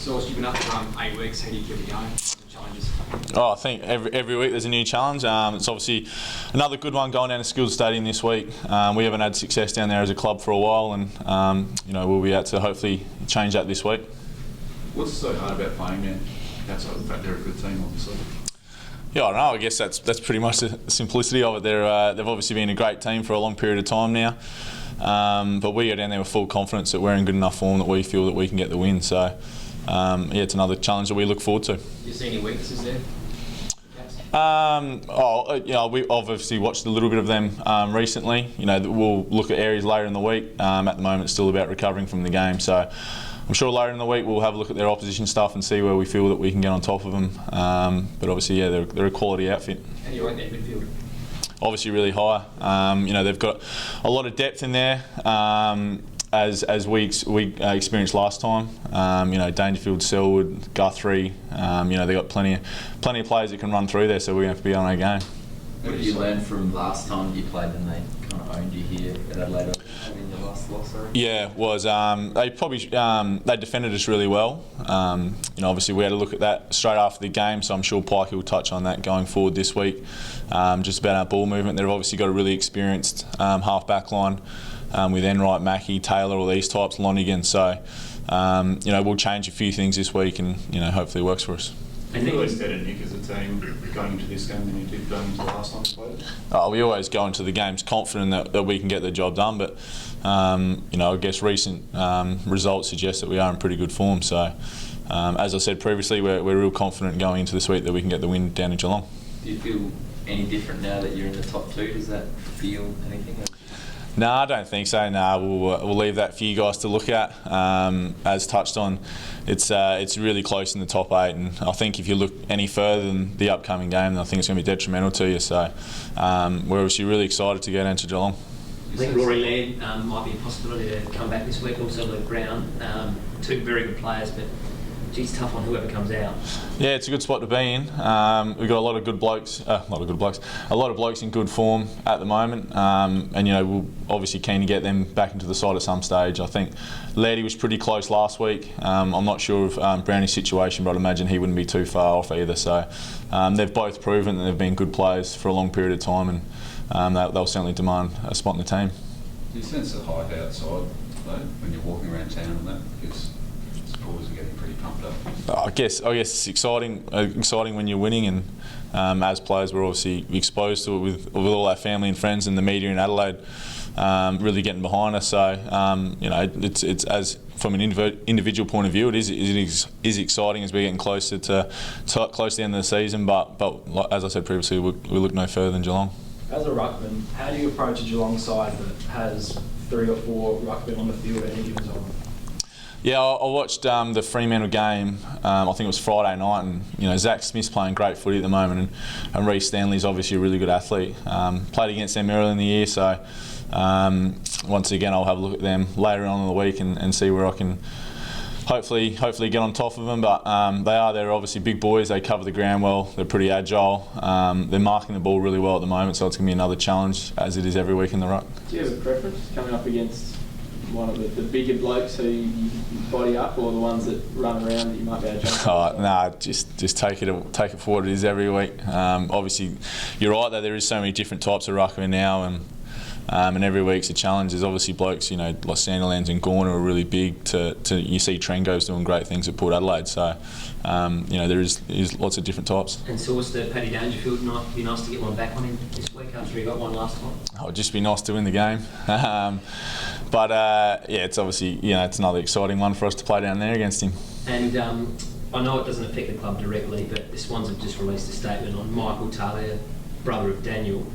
So you've been up for 8 weeks. How do you keep it going? Challenges? I think every week there's a new challenge. It's obviously another good one going down to Skills Stadium this week. We haven't had success down there as a club for a while, and we'll be out to hopefully change that this week. What's so hard about playing there? Outside of the fact they're a good team, obviously. Yeah, I don't know. I guess that's pretty much the simplicity of it. They've obviously been a great team for a long period of time now. But we go down there with full confidence that we're in good enough form that we feel that we can get the win. So, it's another challenge that we look forward to. Do you see any weaknesses there? We've obviously watched a little bit of them recently. We'll look at areas later in the week. At the moment, it's still about recovering from the game. So, I'm sure later in the week we'll have a look at their opposition stuff and see where we feel that we can get on top of them. But obviously, yeah, they're a quality outfit. How do you rate their midfield? Obviously really high. They've got a lot of depth in there, as we experienced last time. Dangerfield, Selwood, Guthrie. They've got plenty of players that can run through there, so we're going to have to be on our game. What did you learn from last time you played them? They kind of owned you here at Adelaide. Your last loss, sorry. Yeah, they defended us really well. Obviously we had a look at that straight after the game, so I'm sure Pikey will touch on that going forward this week. Just about our ball movement. They've obviously got a really experienced half back line with Enright, Mackie, Taylor, all these types, Lonigan. So we'll change a few things this week, and hopefully it works for us. Do you always better Nick as a team going into this game than you did going into the last time you played? We always go into the games confident that we can get the job done, but I guess recent results suggest that we are in pretty good form. So, as I said previously, we're real confident going into this week that we can get the win down in Geelong. Do you feel any different now that you're in the top two? Does that feel anything? No, I don't think so. No, we'll leave that for you guys to look at. As touched on, it's really close in the top 8, and I think if you look any further than the upcoming game, then I think it's going to be detrimental to you. So we're obviously really excited to go down to Geelong. I think Rory Laird might be a possibility to come back this week, also the ground. Two very good players, but geez, tough on whoever comes out. Yeah, it's a good spot to be in. We've got a lot of good blokes, a lot of blokes in good form at the moment, and we're obviously keen to get them back into the side at some stage. I think Lairdy was pretty close last week. I'm not sure of Brownie's situation, but I'd imagine he wouldn't be too far off either. So they've both proven that they've been good players for a long period of time, and they'll certainly demand a spot in the team. Do you sense the hype outside though when you're walking around town and that? Because supporters are getting pretty pumped up. I guess it's exciting when you're winning, and as players we're obviously exposed to it with all our family and friends and the media in Adelaide really getting behind us. So it's as from an individual point of view, it is exciting as we're getting closer to the end of the season. But as I said previously, we look no further than Geelong. As a ruckman, how do you approach a Geelong side that has 3 or 4 ruckmen on the field at any given time? Yeah, I watched the Fremantle game. I think it was Friday night, and Zach Smith's playing great footy at the moment, and Reece Stanley's obviously a really good athlete. Played against them early in the year, so once again I'll have a look at them later on in the week and see where I can hopefully get on top of them. But they're obviously big boys. They cover the ground well. They're pretty agile. They're marking the ball really well at the moment, so it's going to be another challenge as it is every week in the ruck. Do you have a preference coming up against one of the bigger blokes who you body up, or the ones that run around that you might be able to jump? Just take it for what it is every week. Obviously, you're right that there is so many different types of ruckmen now, and every week's a challenge. There's obviously blokes, like Sandilands and Gorn are really big. You see Trengo's doing great things at Port Adelaide. So there is lots of different types. And so what's the Paddy Dangerfield? It'd be nice to get one back on him this week after he got one last time. It would just be nice to win the game. But it's obviously it's another exciting one for us to play down there against him. And I know it doesn't affect the club directly, but the Swans have just released a statement on Michael Talia, brother of Daniel.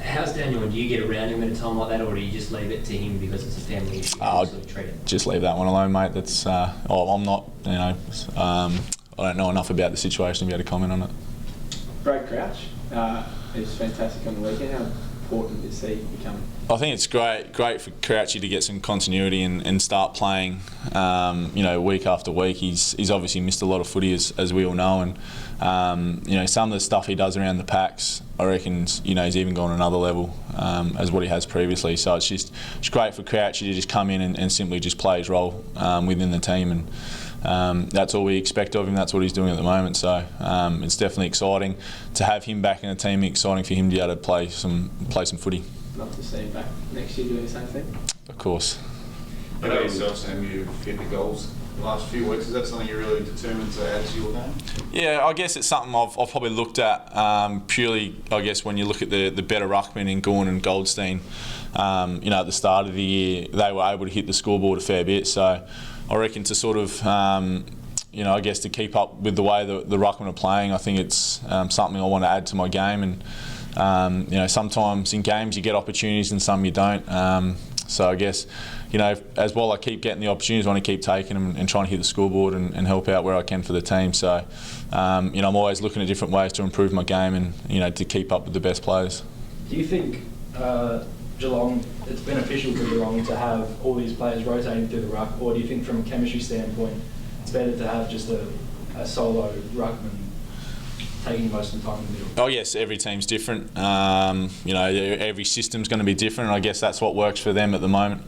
How's Daniel, and do you get around him at a time like that, or do you just leave it to him because it's a family issue? Just leave that one alone, mate. That's I'm not, I don't know enough about the situation to be able to comment on it. Brad Crouch, he was fantastic on the weekend. How important is he becoming? I think it's great for Crouchy to get some continuity and start playing, week after week. He's obviously missed a lot of footy as we all know, and some of the stuff he does around the packs, I reckon, he's even gone another level as what he has previously. So it's great for Crouchy to just come in and simply just play his role within the team, that's all we expect of him. That's what he's doing at the moment. So it's definitely exciting to have him back in the team. Exciting for him to be able to play some footy. Love to see him back next year doing the same thing. Of course. How about yourself, Sam? You've hit the goals the last few weeks. Is that something you're really determined to add to your game? Yeah, I guess it's something I've probably looked at purely, I guess, when you look at the better ruckmen in Gawn and Goldstein. At the start of the year, they were able to hit the scoreboard a fair bit. So I reckon to sort of, I guess to keep up with the way the ruckmen are playing, I think it's something I want to add to my game. And sometimes in games you get opportunities and some you don't. So I guess, as well I keep getting the opportunities, I want to keep taking them and trying to hit the scoreboard and help out where I can for the team. So, I'm always looking at different ways to improve my game and, to keep up with the best players. Do you think Geelong, it's beneficial for Geelong to have all these players rotating through the ruck, or do you think from a chemistry standpoint it's better to have just a solo ruckman taking most of the time in the middle? Oh yes, every team's different. Every system's going to be different. I guess that's what works for them at the moment.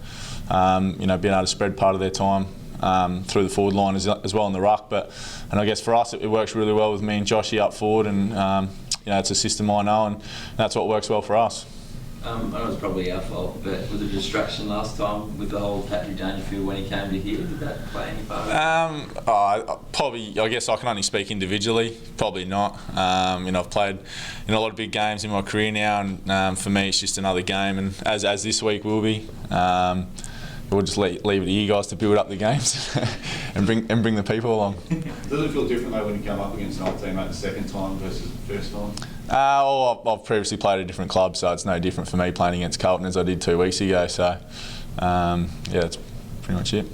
Being able to spread part of their time through the forward line as well in the ruck. And I guess for us it works really well with me and Joshy up forward, and it's a system I know, and that's what works well for us. I know it's probably our fault, but was a distraction last time with the whole Patrick Dangerfield when he came to here? Did that play any part? Probably, I guess I can only speak individually. Probably not. I've played in a lot of big games in my career now, and for me it's just another game. And as this week will be, we'll just leave it to you guys to build up the games and bring the people along. Does it feel different though when you come up against an old teammate the second time versus the first time? I've previously played at a different club, so it's no different for me playing against Carlton as I did 2 weeks ago. So, that's pretty much it.